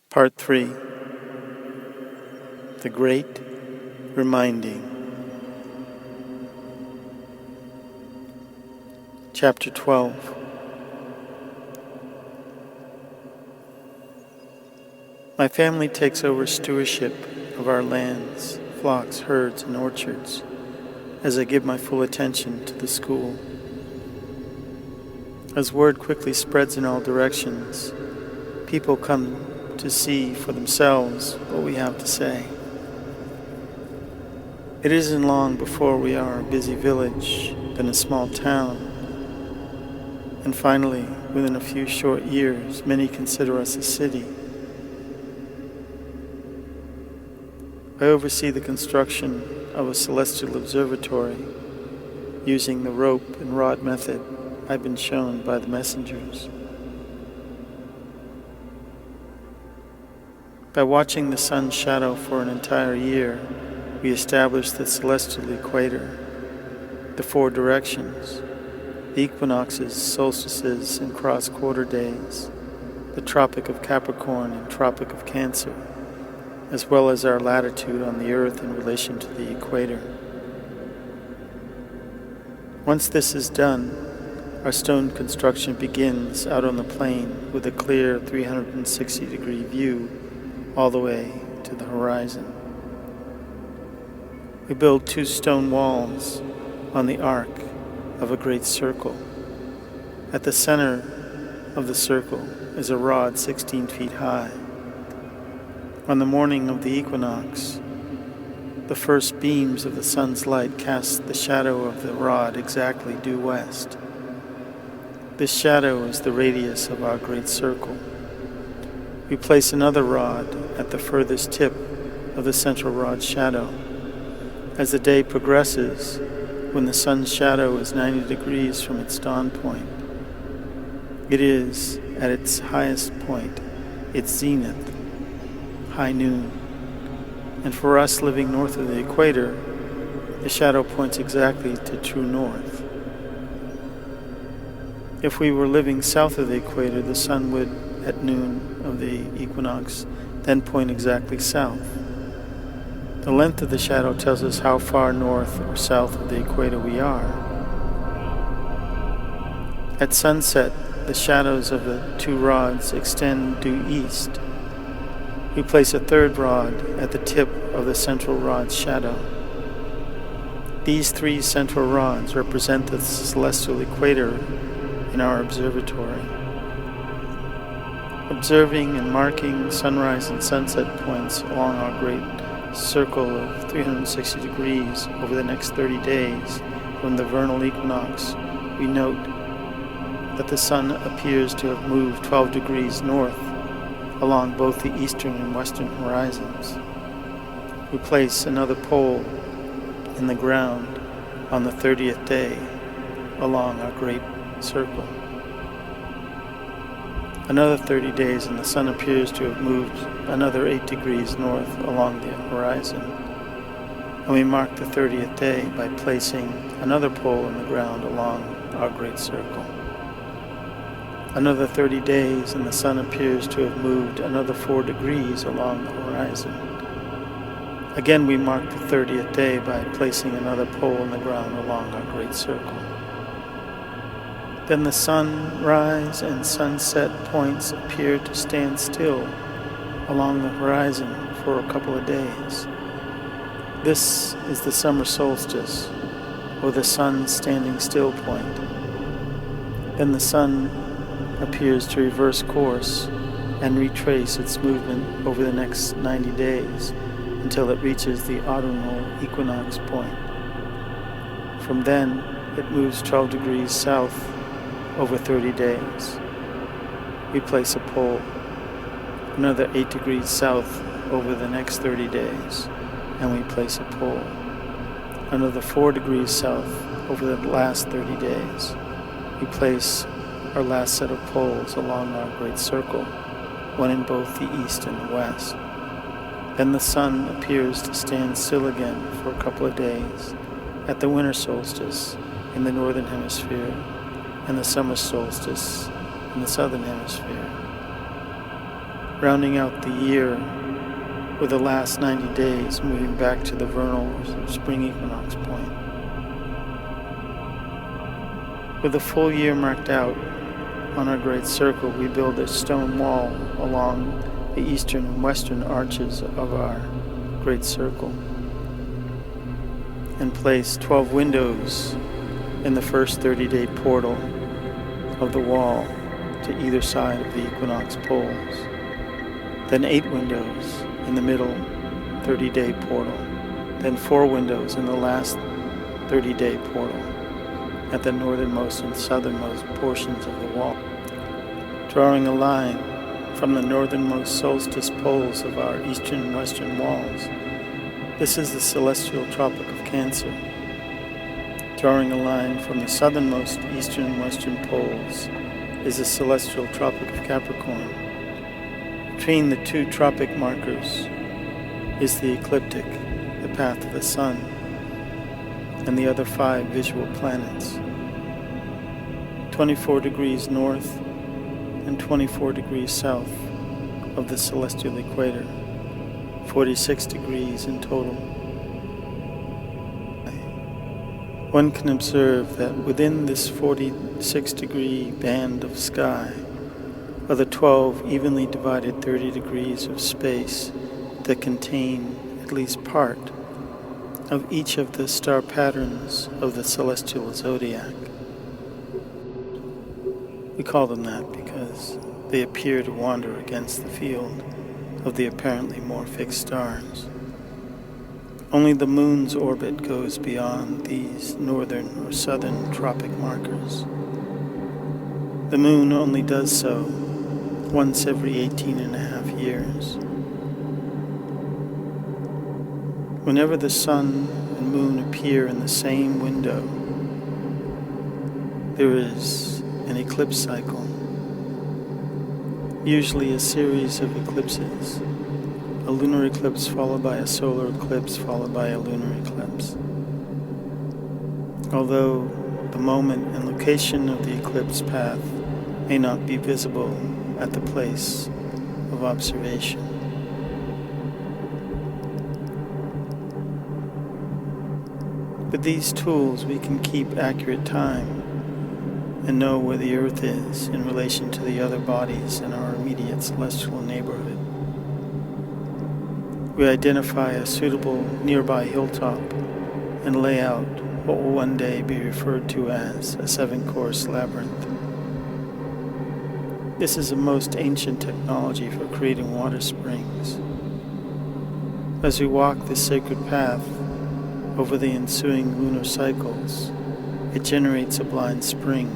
Part 3. The Great Reminding. Chapter 12. My family takes over stewardship of our lands, flocks, herds, and orchards as I give my full attention to the school. As word quickly spreads in all directions, people come to see for themselves what we have to say. It isn't long before we are a busy village, then a small town, and finally, within a few short years, many consider us a city. I oversee the construction of a celestial observatory using the rope and rod method I've been shown by the messengers. By watching the sun's shadow for an entire year, we establish the celestial equator, the four directions, the equinoxes, solstices, and cross-quarter days, the Tropic of Capricorn and Tropic of Cancer, as well as our latitude on the Earth in relation to the equator. Once this is done, our stone construction begins out on the plain with a clear 360-degree view all the way to the horizon. We build 2 stone walls on the arc of a great circle. At the center of the circle is a rod 16 feet high. On the morning of the equinox, the first beams of the sun's light cast the shadow of the rod exactly due west. This shadow is the radius of our great circle. We place another rod at the furthest tip of the central rod's shadow. As the day progresses, when the sun's shadow is 90 degrees from its dawn point, it is at its highest point, its zenith, high noon. And for us living north of the equator, the shadow points exactly to true north. If we were living south of the equator, the sun would, at noon of the equinox, then point exactly south. The length of the shadow tells us how far north or south of the equator we are. At sunset, the shadows of the 2 rods extend due east. We place a third rod at the tip of the central rod's shadow. These 3 central rods represent the celestial equator in our observatory. Observing and marking sunrise and sunset points along our great circle of 360 degrees over the next 30 days from the vernal equinox, we note that the sun appears to have moved 12 degrees north along both the eastern and western horizons. We place another pole in the ground on the 30th day along our great circle. Another 30 days and the sun appears to have moved another 8 degrees north along the horizon. And we mark the 30th day by placing another pole in the ground along our great circle. Another 30 days and the sun appears to have moved another 4 degrees along the horizon. Again we mark the 30th day by placing another pole in the ground along our great circle. Then the sunrise and sunset points appear to stand still along the horizon for a couple of days. This is the summer solstice, or the sun standing still point. Then the sun appears to reverse course and retrace its movement over the next 90 days until it reaches the autumnal equinox point. From then, it moves 12 degrees south over 30 days. We place a pole, another 8 degrees south over the next 30 days, and we place a pole, another 4 degrees south over the last 30 days. We place our last set of poles along our great circle, one in both the east and the west. Then the sun appears to stand still again for a couple of days at the winter solstice in the northern hemisphere and the summer solstice in the southern hemisphere. rounding out the year with the last 90 days moving back to the vernal or spring equinox point. With the full year marked out on our great circle, we build a stone wall along the eastern and western arches of our great circle and place 12 windows in the first 30-day portal of the wall to either side of the equinox poles. Then 8 windows in the middle 30-day portal. Then 4 windows in the last 30-day portal at the northernmost and southernmost portions of the wall. Drawing a line from the northernmost solstice poles of our eastern and western walls. This is the celestial Tropic of Cancer. Drawing a line from the southernmost eastern and western poles is the celestial Tropic of Capricorn. Between the 2 tropic markers is the ecliptic, the path of the sun, and the other 5 visual planets. 24 degrees north and 24 degrees south of the celestial equator, 46 degrees in total. One can observe that within this 46-degree band of sky are the 12 evenly divided 30 degrees of space that contain at least part of each of the star patterns of the celestial zodiac. We call them that because they appear to wander against the field of the apparently more fixed stars. Only the moon's orbit goes beyond these northern or southern tropic markers. The moon only does so once every 18.5 years. Whenever the sun and moon appear in the same window, there is an eclipse cycle, usually a series of eclipses, a lunar eclipse followed by a solar eclipse followed by a lunar eclipse. Although the moment and location of the eclipse path may not be visible at the place of observation. With these tools we can keep accurate time and know where the Earth is in relation to the other bodies in our immediate celestial neighborhood. We identify a suitable nearby hilltop and lay out what will one day be referred to as a 7-course labyrinth. This is a most ancient technology for creating water springs. As we walk this sacred path over the ensuing lunar cycles, it generates a blind spring,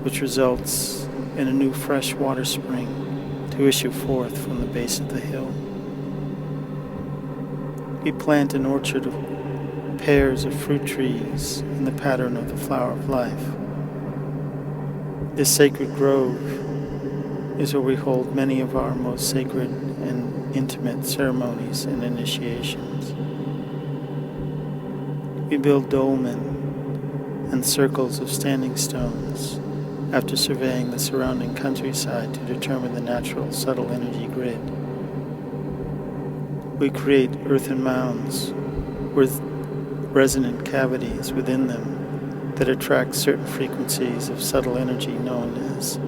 which results in a new fresh water spring to issue forth from the base of the hill. We plant an orchard of pairs of fruit trees in the pattern of the flower of life. This sacred grove is where we hold many of our most sacred and intimate ceremonies and initiations. We build dolmen and circles of standing stones after surveying the surrounding countryside to determine the natural subtle energy grid. We create earthen mounds with resonant cavities within them that attract certain frequencies of subtle energy known as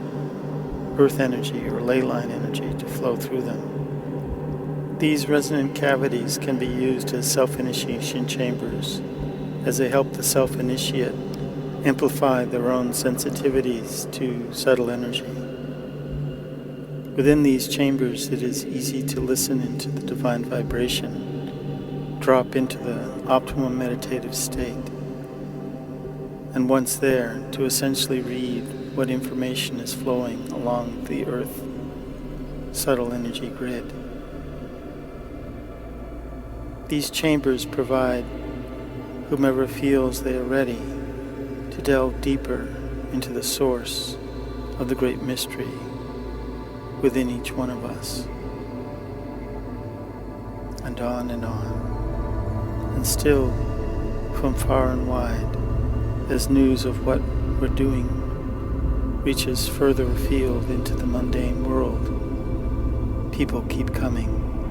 earth energy or ley line energy to flow through them. These resonant cavities can be used as self-initiation chambers as they help the self-initiate amplify their own sensitivities to subtle energy. Within these chambers, it is easy to listen into the divine vibration, drop into the optimum meditative state, and once there, to essentially read what information is flowing along the earth subtle energy grid. These chambers provide whomever feels they are ready to delve deeper into the source of the great mystery within each one of us. And on and on. And still, from far and wide, as news of what we're doing reaches further afield into the mundane world, people keep coming.